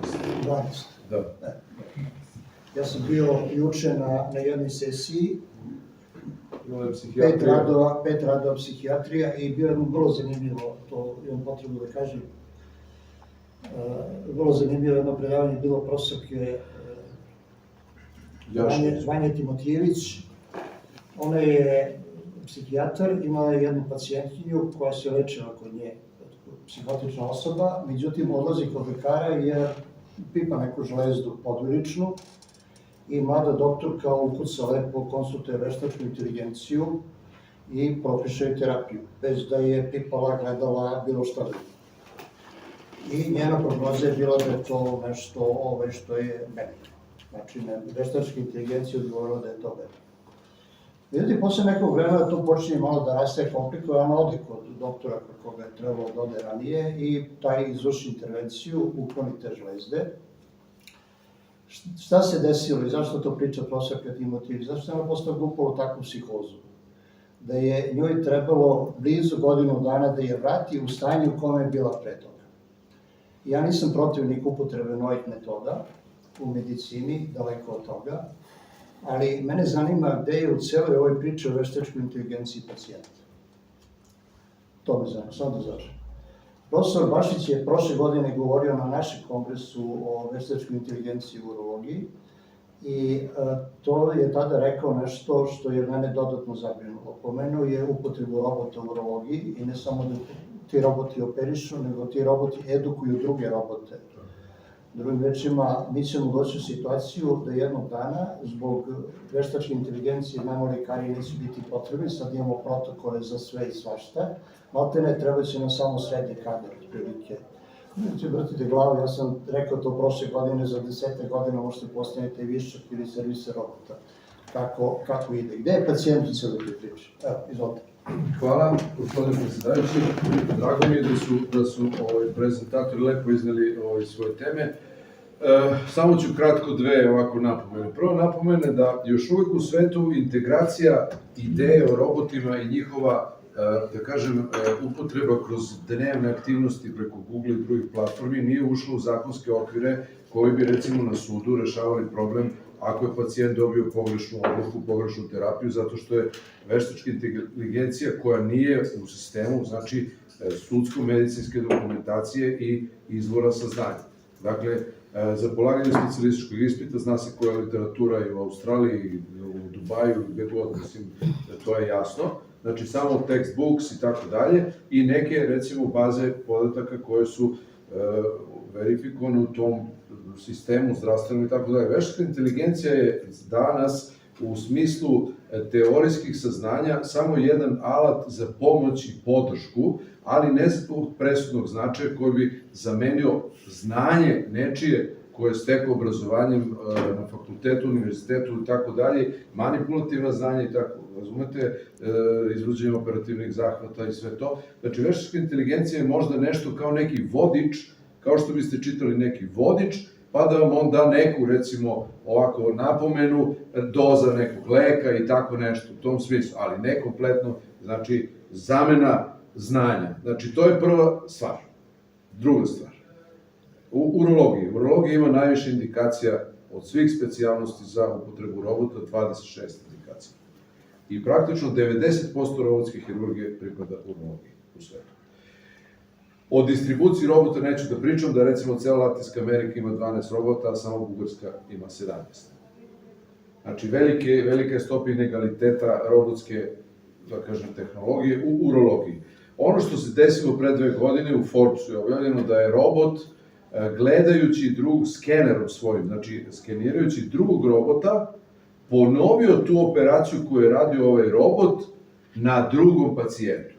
12. Da. Ja sam bio juče na jednoj sesiji, Bila je psihijatrija. 5 radova psihijatrija i bio je vrlo zanimljivo, to imam potrebu da kažem. Vrlo zanimljivo jedno predavanje bilo profesorke Vanje Timotijević. Ona je psihijatar, imala je jednu pacijentkinju koja se lečila kod nje, psihotična osoba, međutim odlazi kod lekara jer pipa neku žlezdu podviličnu i mlada doktorka ukuca lepo, konsultuje veštačku inteligenciju i propiše joj terapiju, bez da je pipala, gledala, bilo šta drugo. I njena prognoza je bila da je to nešto što je benigno. Znači, veštačka inteligencija odgovorila da je to benigno. Međutim, posle nekog vremena to počinje malo da raste komplikovano, ode kod doktora kod koga je trebalo da ode ranije i taj izvrši intervenciju, ukloni te žlezde. Šta se desilo i zašto to priča profesorka Timotijević? Zašto se ona postala upala u takvu psihozu? Da je njoj trebalo blizu godinu dana da je vrati u stanje u kome je bila pre toga. Ja nisam protivnik upotrebe novih metoda u medicini, daleko od toga, ali mene zanima gde je u celoj ovoj priči o veštačkoj inteligenciji pacijenta. To me zanima, samo da završim. Profesor Bašić je prošle godine govorio na našem kongresu o veštačkoj inteligenciji u urologiji i to je tada rekao nešto što je mene dodatno zabrinulo. Pomenuo je upotrebu robota u urologiji i ne samo da ti roboti operišu, nego ti roboti edukuju druge robote. Drugim rečima, mi ćemo doći u situaciju da jednog dana, zbog veštačke inteligencije, nama lekari neće biti potrebni, sad imamo protokole za sve i svašta, maltene treba će nam samo srednji kadar, otprilike. Neće vrtite glavu, ja sam rekao to prošle godine, za 10 godina možete postaviti višak ili servise robota. Kako ide? Gde je pacijent u celoj toj priči? Evo, izvolite. Hvala, gospodine predsjedavajući. Drago mi je da su prezentatori lepo izneli svoje teme. Samo ću kratko dve ovako napomene. Prvo napomene da još uvijek u svetu integracija ideje o robotima i njihova, da kažem, upotreba kroz dnevne aktivnosti preko Google i drugih platformi nije ušla u zakonske okvire koji bi recimo na sudu rešavali problem ako je pacijent dobio pogrešnu odluku, pogrešnu terapiju, zato što je veštačka inteligencija koja nije u sistemu, znači sudsko-medicinske dokumentacije i izvora saznanja. Dakle, za polaganje specijalističkog ispita zna se koja je literatura i u Australiji, i u Dubaju, gde god, mislim, to je jasno. Znači, samo textbooks i tako dalje i neke, recimo, baze podataka koje su verifikovane u tom sistemu zdravstvenom i tako dalje. Veštačka inteligencija je danas u smislu teorijskih saznanja samo jedan alat za pomoć i podršku, ali ne zbog presudnog značaja koji bi zamenio znanje nečije koje je stekao obrazovanjem na fakultetu, univerzitetu i tako dalje, manipulativna znanja i tako, razumete, izvođenje operativnih zahvata i sve to. Znači, veštačka inteligencija je možda nešto kao neki vodič, kao što biste čitali neki vodič, pa da vam on da neku, recimo, ovako napomenu, doza nekog leka i tako nešto u tom smislu, ali ne kompletno, znači, zamena znanja. Znači, to je prva stvar. Druga stvar. U urologiji ima najviše indikacija od svih specijalnosti za upotrebu robota, 26 indikacija. I praktično 90% robotske hirurgije pripada urologiji u svetu. O distribuciji robota neću da pričam, da recimo cela Latinska Amerika ima 12 robota, a samo Bugarska ima 17. Znači, velika je stopa inegaliteta robotske, da kažem, tehnologije u urologiji. Ono što se desilo pre 2 godine u Forbesu je objavljeno da je robot, gledajući skenerom svojim, znači skenirajući drugog robota, ponovio tu operaciju koju je radio ovaj robot na drugom pacijentu.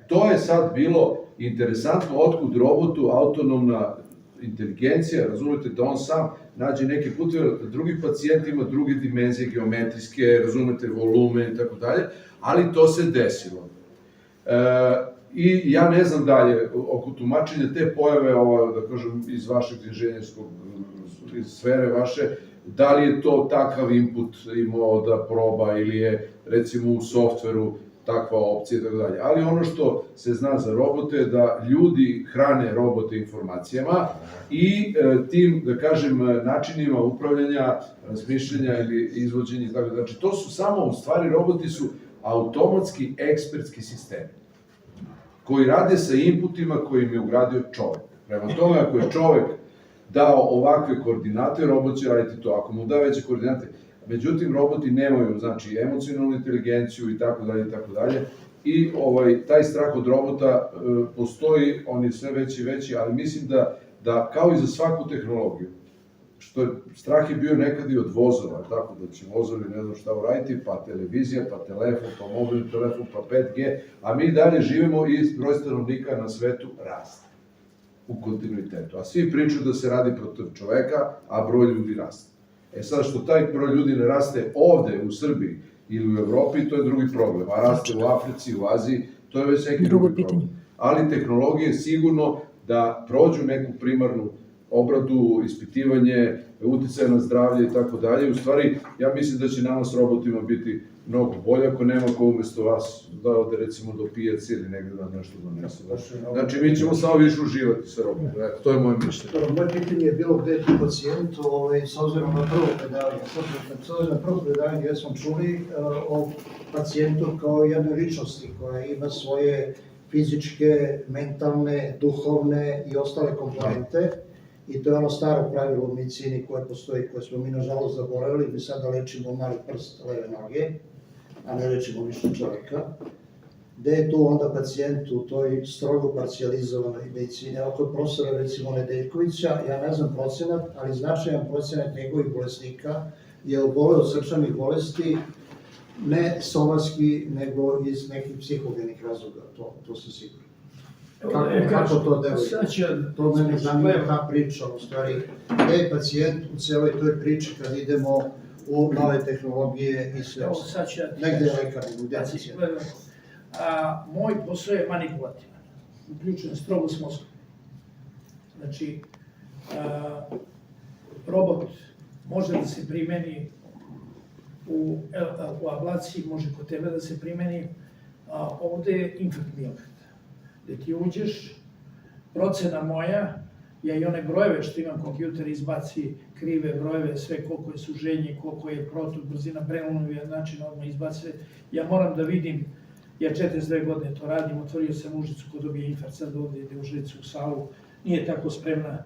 To je sad bilo interesantno otkud robotu autonomna inteligencija, razumete, da on sam nađe neke puteve, drugi pacijent ima druge dimenzije, geometrijske, razumete, volume i tako dalje, ali to se desilo. I ja ne znam dalje, oko tumačenja te pojave, da kažem, iz vašeg inženjerskog, iz sfere vaše, da li je to takav input imao da proba ili je, recimo, u softveru takva opcija i tako dalje. Ali ono što se zna za robote je da ljudi hrane robote informacijama i tim, da kažem, načinima upravljanja, razmišljanja ili izvođenja i tako dalje. Znači, to su samo, u stvari, roboti su automatski ekspertski sistemi koji rade sa inputima koje im je ugradio čovek. Prema tome, ako je čovek dao ovakve koordinate, robot će raditi to. Ako mu da veće koordinate, međutim, roboti nemaju, znači, emocionalnu inteligenciju i tako dalje, i tako dalje. I taj strah od robota postoji, on je sve veći i veći, ali mislim da kao i za svaku tehnologiju, što je, strah je bio nekad i od vozova, tako da će vozovi ne znam šta uraditi, pa televizija, pa telefon, pa mobilni telefon, pa 5G, a mi dalje živimo i broj stanovnika na svetu raste u kontinuitetu. A svi pričaju da se radi protiv čoveka, a broj ljudi raste. Sad što taj broj ljudi ne raste ovde u Srbiji ili u Evropi, to je drugi problem, a raste u Africi, u Aziji, to je već neki drugi problem. Ali tehnologije je sigurno da prođu neku primarnu obradu, ispitivanje, uticaja na zdravlje i tako dalje. U stvari, ja mislim da će nama s robotima biti mnogo bolje ako nema ko umesto vas da ode recimo do pijace ili negde da nešto donese. Znači, mi ćemo samo više uživati sa robotima. To je moje mišljenje. Moje pitanje je bilo gde je ti pacijent, s obzirom na prvo predavanje. S obzirom na prvo predavanje gde smo čuli o pacijentu kao jednoj ličnosti koja ima svoje fizičke, mentalne, duhovne i ostale komponente. I to je ono staro pravilo u medicini koje postoji, koje smo mi nažalost zaboravili, mi sada lečimo mali prst leve noge, a ne lečimo više čoveka. Gde je tu onda pacijent u toj strogo parcijalizovanoj medicini? Evo kod profesora recimo Nedeljkovića, ja ne znam procenat, ali značajan procenat njegovih bolesnika je oboleo od srčanih bolesti, ne somatski, nego iz nekih psihogenih razloga, to se sigurno. Kako to deluje? To mene zanima ta priča, u stvari, gde je pacijent u celoj toj priči kad idemo u nove tehnologije i sve ostalo? Negde je lekar, gde je pacijent? Moj posao je manipulativan, uključen strogo s mozgom. Znači, robot može da se primeni u ablaciji, može kod tebe da se primeni, ovde je infarktni efekt. Gde ti uđeš, procena moja, ja i one brojeve što imam, kompjuter izbaci krive brojeve, sve koliko je suženje, koliko je protok, brzina, prelomovija, način odmah izbaci, ja moram da vidim, ja 42 godine to radim, otvorio sam Užicu ko dobije infarkt, sad ovde ide Užicu u salu, nije tako spremna,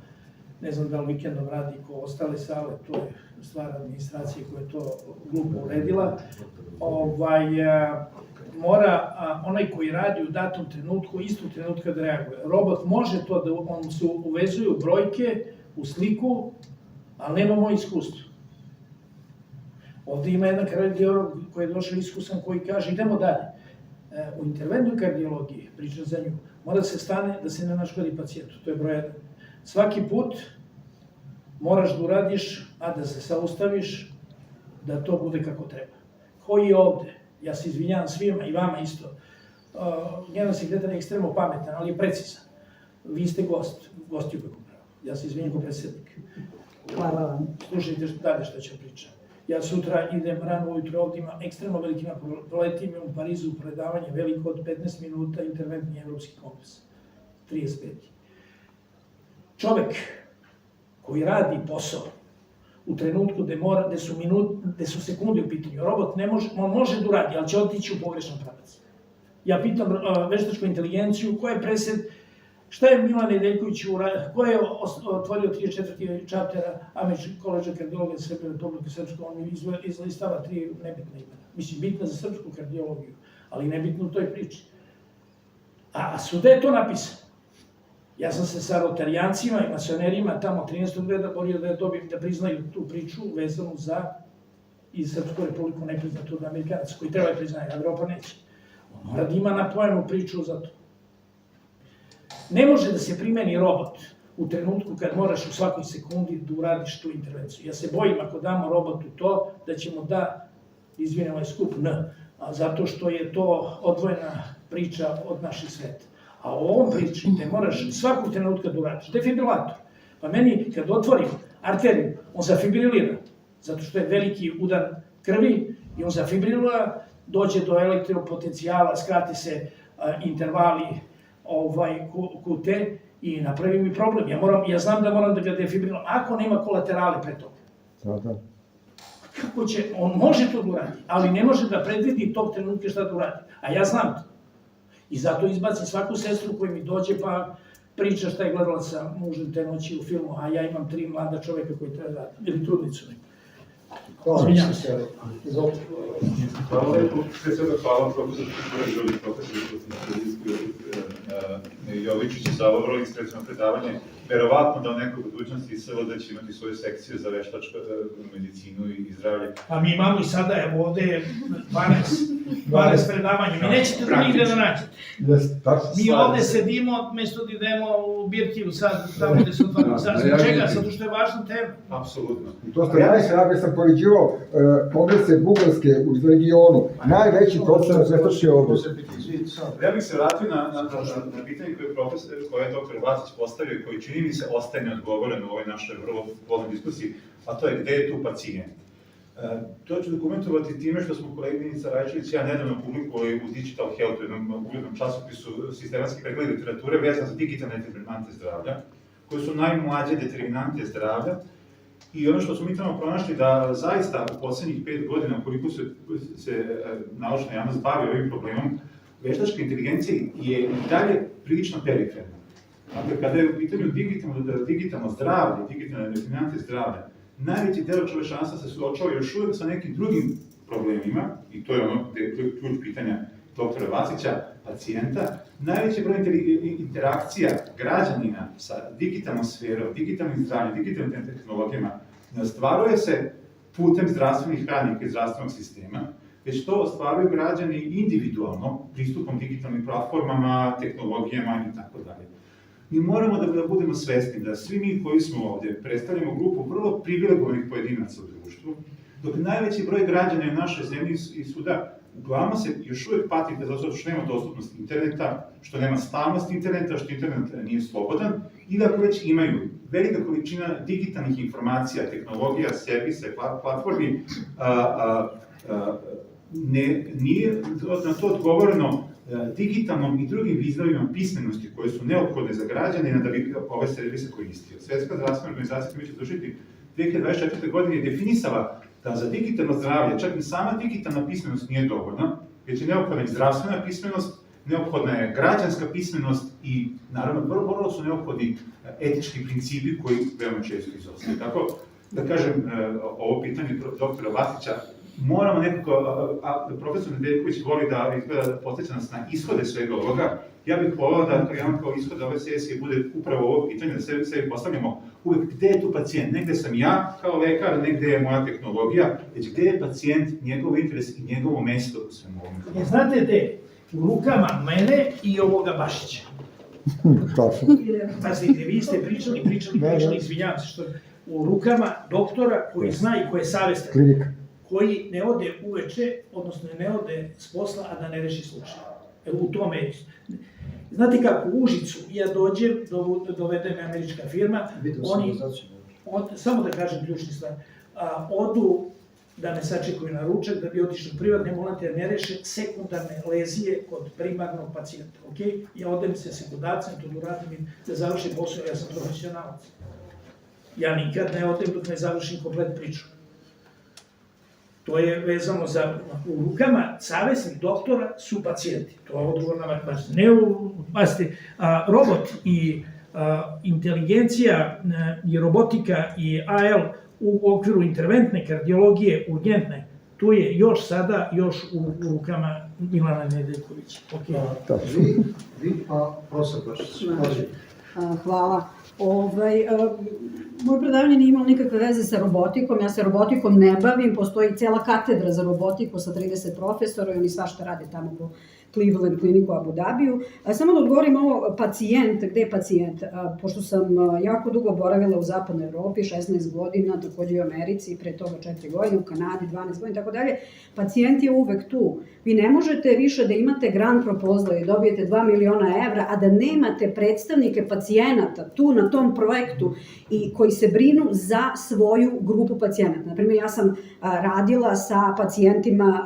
ne znam da li vikendom radi ko ostale sale, to je stvar administracije koja je to glupo uredila. Mora onaj koji radi u datom trenutku, istog trenutka da reaguje. Robot može to da on se uvezuju brojke u sliku, ali nema moje iskustvo. Ovde ima jedan kardiolog koji je došao iskusan koji kaže idemo dalje. U interventnoj kardiologiji, pričam za nju, mora da se stane da se ne naškodi pacijentu, to je broj 1. Svaki put moraš da uradiš, a da se saustaviš, da to bude kako treba. Koji je ovde? Ja se izvinjavam svima i vama isto. Generalni sekretar je ekstremno pametan, ali je precizan. Vi ste gost, gost je kako pravo. Ja se izvinjam kao predsednik. Hvala vam. Slušajte dalje što ću pričati. Ja sutra idem rano ujutro, ovdje imam ekstremno veliki napor. Letim u Parizu predavanje veliko od 15 minuta, interventni evropski kongres. 35. Čovek koji radi posao u trenutku gde su sekunde u pitanju. Robot ne može, on može da uradi, ali će otići u pogrešan pravac. Ja pitam veštačku inteligenciju, ko je presed, šta je Milan Nedeljković uradio, ko je otvorio 34. čaptera Američkog koledža kardiologije Srbije Republike Srpske, on izlistava 3 nebitne imena. Mislim, bitna za srpsku kardiologiju, ali nebitno u toj priči. A svuda je to napisano. Ja sam se sa rotarijancima i masonerima tamo 13. reda borio da priznaju tu priču vezanu za i Srpsku republiku nepriznatu od Amerikanaca, koji treba je priznaju, a Evropa neće. On mora da ima napojenu priču za to. Ne može da se primeni robot u trenutku kad moraš u svakoj sekundi da uradiš tu intervenciju. Ja se bojim ako damo robotu to, da ćemo da izvijem ovaj skup zato što je to odvojena priča od naših sveta. A o ovom priči te moraš svakog trenutka da uradiš. Defibrilator. Pa meni kad otvorim arteriju, on zafibrilira, zato što je veliki udar krvi i on zafibrilira, dođe do elektropotencijala, skrati se intervali QT i napravi mi problem. Ja znam da moram da ga defibrilam, ako nema kolaterale pre toga. Kako će, on može to da uradi, ali ne može da predvidi tog trenutka šta da uradi. A ja znam to. I zato izbacim svaku sestru koja mi dođe pa priča šta je gledala sa mužem te noći u filmu, a ja imam 3 mlada čoveka koji treba da radi, ili trudnicu neku. Izvinjam se. Hvala lepo, sve svega hvala profesor Đuri, profesor Jovičić za ovo vrlo inspirativno predavanje. Verovatno da u nekoj budućnosti SLD će imati svoju sekciju za veštačku medicinu i zdravlje. A mi imamo i sada, evo ovde je 12 predavanja, mi nećete da nigde da nađete. Mi ovde sedimo, mesto da idemo u Birkiju sad, tamo gde se otvaramo. Zbog čega? Zato što je važna tema. Apsolutno. I to ste najsrabe sam poređivao kongrese Bugarske u regionu, najveći procenat veštačke obuke. Ja bih se vratio na pitanje koje je dr. Vasić postavio i koji čini mi se ostaje neodgovoren u ovoj našoj vrlo plodnoj diskusiji, a to je gde je tu pacijent. To ću dokumentovati time što smo koleginica Rajčević i ja nedavno publikovali u Digital Health, u jednom uglednom časopisu sistematski pregled literature vezan za digitalne determinante zdravlja, koje su najmlađe determinante zdravlja. I ono što smo mi tamo pronašli da zaista u poslednjih 5 godina koliko se naučna javnost bavi ovim problemom, veštačka inteligencija je i dalje prilično periferna. Dakle, kada je u pitanju digitalno zdravlje, digitalne determinante zdravlja, najveći deo čovečanstva se suočava još uvek sa nekim drugim problemima, i to je ono gde je ključ pitanja dr. Vasića, pacijenta, najveći broj interakcija građanina sa digitalnom sferom, digitalnim zdravljem, digitalnim tehnologijama ne ostvaruje se putem zdravstvenih radnika i zdravstvenog sistema, već to ostvaruju građani individualno, pristupom digitalnim platformama, tehnologijama i tako dalje. Mi moramo da budemo svesni da svi mi koji smo ovde predstavljamo grupu vrlo privilegovanih pojedinaca u društvu, dok najveći broj građana u našoj zemlji i svuda uglavnom se još uvek pati zato što nema dostupnost interneta, što nema stalnost interneta, što internet nije slobodan, ili ako već imaju velika količina digitalnih informacija, tehnologija, servisa, platformi, nije na to odgovoreno digitalnom i drugim izvorima pismenosti koje su neophodne za građane da bi ove servise koristio. Svetska zdravstvena organizacija koja će završiti 2024. godine je definisala da za digitalno zdravlje čak i sama digitalna pismenost nije dovoljna, već je neophodna i zdravstvena pismenost, neophodna je građanska pismenost i naravno vrlo su neophodni etički principi koji veoma često izostaju. Tako da kažem, ovo pitanje doktora Vasića moramo nekako, a profesor Nedeljković voli da podsjeća nas na ishode svega ovoga, ja bih volao da jedan kao ishod ove sesije bude upravo ovo pitanje, da sebi postavljamo uvek gde je tu pacijent, negde sam ja kao lekar, negde je moja tehnologija, već gde je pacijent, njegov interes i njegovo mesto u svemu ovom. Znate gde? U rukama mene i ovoga Bašića. Pazite, vi ste pričali, izvinjavam se što u rukama doktora koji zna i koji je savestan. Koji ne ode uveče, odnosno ne ode s posla, a da ne reši slučaj. Evo u tome je. Znate kako, u Užicu ja dođem, dovede me američka firma, oni, samo da kažem ključni stvar, odu da me sačekuju na ručak, da bi otišli u privatne ambulante, jer ne reše sekundarne lezije kod primarnog pacijenta. Ja odem se sekundarcem, to uradim i da završim posao, ja sam profesionalac. Ja nikad ne odem dok ne završim komplet priču. To je vezano za, u rukama savesnih doktora su pacijenti. To je odgovorna važnost. Ne u, pazite, robot i inteligencija i robotika i AL u okviru interventne kardiologije, urgentne, tu je još sada, još u rukama Milana Nedeljkovića. Vi, profesor Bašić. Hvala. Moje predavanje nije imalo nikakve veze sa robotikom, ja se robotikom ne bavim, postoji cela katedra za robotiku sa 30 profesora i oni svašta rade tamo po Cleveland kliniku u Abu Dhabiju. Samo da odgovorim ovo, pacijent, gde je pacijent? Pošto sam jako dugo boravila u zapadnoj Evropi, 16 godina, takođe u Americi, pre toga 4 godine, u Kanadi 12 godina i tako dalje, pacijent je uvek tu. Vi ne možete više da imate grant proposal i dobijete 2 miliona evra, a da nemate predstavnike pacijenata tu na tom projektu i koji se brinu za svoju grupu pacijenata. Naprimjer, ja sam radila sa pacijentima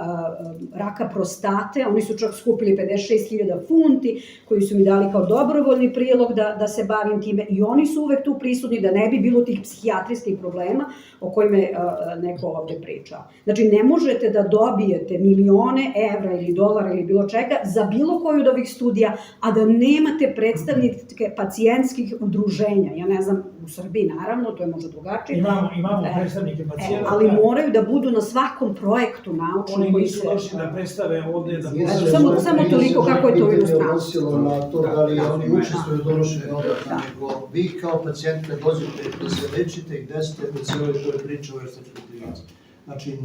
raka prostate, oni su čak skupili 56.000 funti, koji su mi dali kao dobrovoljni prilog da se bavim time i oni su uvek tu prisutni da ne bi bilo tih psihijatrijskih problema o kojima je neko ovde pričao. Znači, ne možete da dobijete milione evra ili dolara ili bilo čega za bilo koju od ovih studija, a da nemate predstavnike pacijentskih udruženja. Ja ne znam, u Srbiji naravno, to je možda drugačije. Imamo predstavnike pacijenta. Ali moraju da budu na svakom projektu naučnom. Oni nisu došli da predstave ovde, da samo toliko kako je to u inostranstvu. Na to da li oni učestvuju u donošenju odluka, nego vi kao pacijent kad dođete da se lečite i gde ste u cijeloj toj priči o veštačkoj inteligenciji. Znači,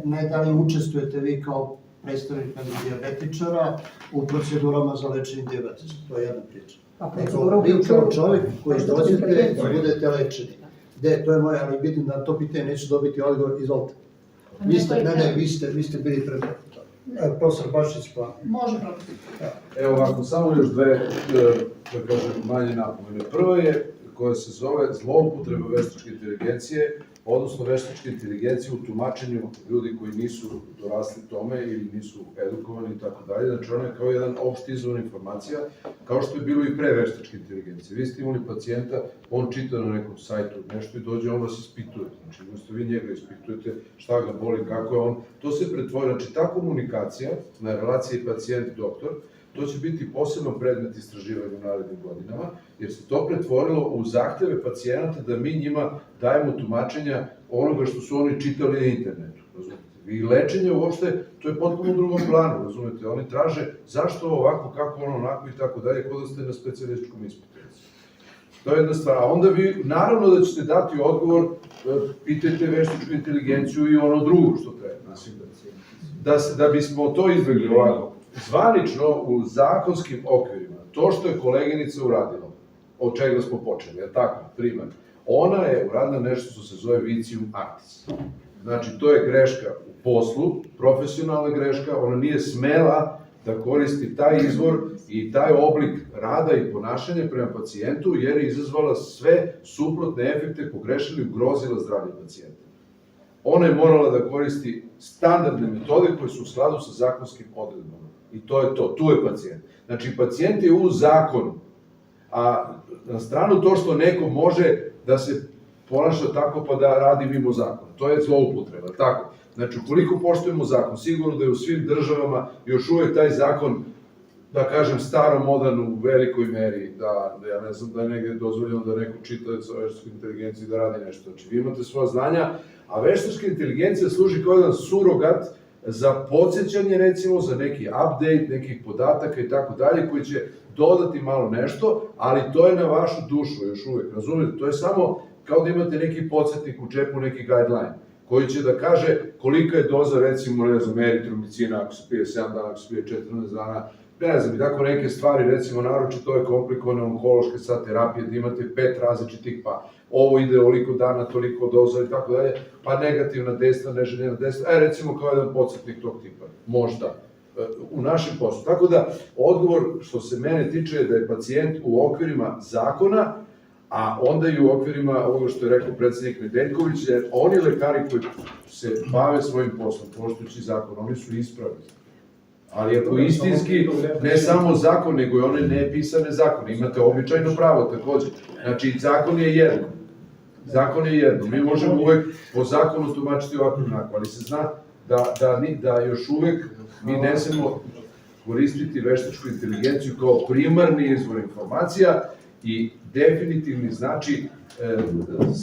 ne da li učestvujete vi kao predstavnik dijabetičara u procedurama za lečenje dijabetesa, to je jedna priča. Nego vi kao čovjek koji dođete da budete lečeni. Gde, to je moje, ali vidim da to pitanje neću dobiti odgovor, izvolite. Vi ste bili pred profesor Bašić, pa... Može, profesor. Evo ovako, samo još dve, da kažem, manje napomene. Prvo je, koja se zove zloupotreba veštačke inteligencije, odnosno veštačke inteligencije u tumačenju ljudi koji nisu dorasli tome ili nisu edukovani i tako dalje. Znači, ona je kao jedan opšti izvor informacija, kao što je bilo i pre veštačke inteligencije. Vi ste imali pacijenta, on čita na nekom sajtu nešto i dođe, on vas ispituje. Znači, umesto vi njega ispitujete šta ga boli, kako je on. To se pretvori, znači ta komunikacija na relaciji pacijent-doktor, to će biti poseban predmet istraživanja u narednim godinama, jer se to pretvorilo u zahteve pacijenata da mi njima dajemo tumačenja onoga što su oni čitali na internetu, razumete? I lečenje uopšte, to je potpuno u drugom planu, razumete? Oni traže zašto ovako, kako ono, onako i tako dalje, kod da ste na specijalističkom ispitu. To je jedna stvar. A onda vi, naravno da ćete dati odgovor, pitajte veštačku inteligenciju i ono drugo što treba. Da bismo to izbjegli ovako, zvanično u zakonskim okvirima, to što je koleginica uradila, od čega smo počeli, je tako, primjer, ona je uradila nešto što se zove vicium actis. Znači, to je greška u poslu, profesionalna greška, ona nije smela da koristi taj izvor i taj oblik rada i ponašanja prema pacijentu, jer je izazvala sve suprotne efekte, pogrešila i ugrozila zdravlje pacijenta. Ona je morala da koristi standardne metode koje su u skladu sa zakonskim odredbama. I to je to, tu je pacijent. Znači, pacijent je u zakonu, a na stranu to što neko može da se ponaša tako pa da radi mimo zakona. To je zloupotreba, tako. Znači, ukoliko poštujemo zakon, sigurno da je u svim državama još uvek taj zakon, da kažem, staromodan u velikoj meri, da ja ne znam da je negde dozvoljeno da neko čita sa veštačkoj inteligenciji da radi nešto. Znači, vi imate svoja znanja, a veštačka inteligencija služi kao jedan surogat za podsjećanje, recimo, za neki update, nekih podataka i tako dalje, koji će dodati malo nešto, ali to je na vašu dušu još uvek, razumete? To je samo kao da imate neki podsjetnik u džepu, neki guideline, koji će da kaže kolika je doza, recimo, ne znam, eritromicina, ako se pije 7 dana, ako se pije 14 dana, ne znam, i tako neke stvari, recimo, naročito to je komplikovane onkološke sad terapije, da imate 5 različitih, pa ovo ide oliko dana, toliko doza i tako dalje, pa negativna dejstva, neželjena dejstva, recimo kao jedan podsjetnik tog tipa, možda, u našem poslu. Tako da, odgovor što se mene tiče je da je pacijent u okvirima zakona, a onda i u okvirima ovoga što je rekao predsednik Nedeljković, jer oni lekari koji se bave svojim poslom, poštujući zakon, oni su ispravni. Ali ako istinski, ne samo zakon, nego i one nepisane zakone, imate običajno pravo takođe. Znači, zakon je jedno. Zakon je jedno. Mi možemo uvek po zakonu tumačiti ovako onako, ali se zna da još uvek mi ne smemo koristiti veštačku inteligenciju kao primarni izvor informacija i definitivni znači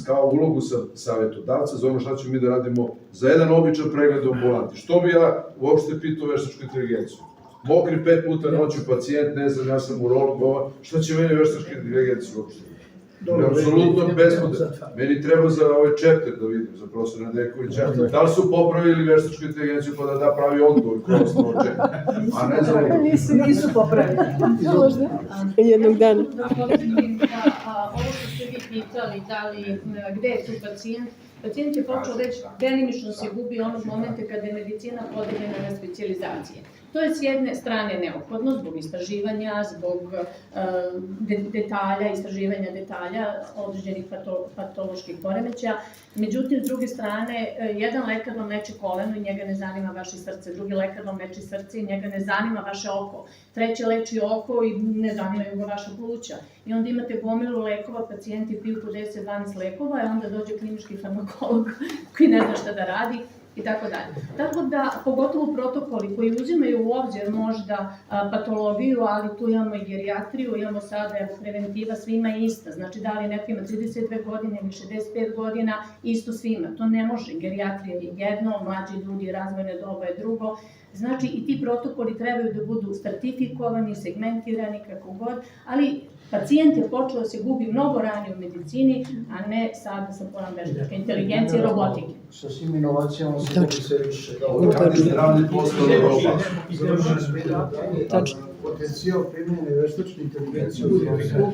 kao ulogu savjetodavca za ono šta ćemo mi da radimo za jedan običan pregled u ambulanti. Što bi ja uopšte pitao veštačku inteligenciju? Mokri 5 puta noću pacijent, ne znam, ja sam urolog, šta će meni veštačka inteligencija uopšte? Apsolutno bespotrebno. Meni treba za ovaj chapter da vidim, za profesora Nedeljkovića. Da li su popravili veštačku inteligenciju pa da pravi odgovor kroz to chapter? A ne znam. Nisu popravili. Možda. Jednog dana. Da podsjetim da ovo što ste vi pitali, da li, gde je tu pacijent? Pacijent je počeo već delimično se gubi onog momenta kada je medicina podeljena na specijalizacije. To je s jedne strane neophodno zbog istraživanja, zbog detalja, istraživanja detalja određenih patoloških poremećaja. Međutim, s druge strane, jedan lekar vam leči koleno i njega ne zanima vaše srce, drugi lekar vam leči srce i njega ne zanima vaše oko, treći leči oko i ne zanimaju ga vaša pluća. I onda imate gomilu lekova, pacijenti piju po 10-12 lekova i onda dođe klinički farmakolog koji ne zna šta da radi i tako dalje. Tako da, pogotovo protokoli koji uzimaju u obzir možda patologiju, ali tu imamo i gerijatriju, imamo sada preventiva svima ista, znači da li neko ima 32 godine ili 65 godina, isto svima, to ne može, gerijatrija je jedno, mlađi ljudi, razvojne doba je drugo, znači i ti protokoli trebaju da budu stratifikovani, segmentirani, kako god, ali pacijent je počeo da se gubi mnogo ranije u medicini, a ne sada sa pojam veštačke inteligencije i robotike. Sa svim inovacijama se gubi se više. Zdravlje postalo roba. Potencijal primjene veštačke inteligencije u zdravstvu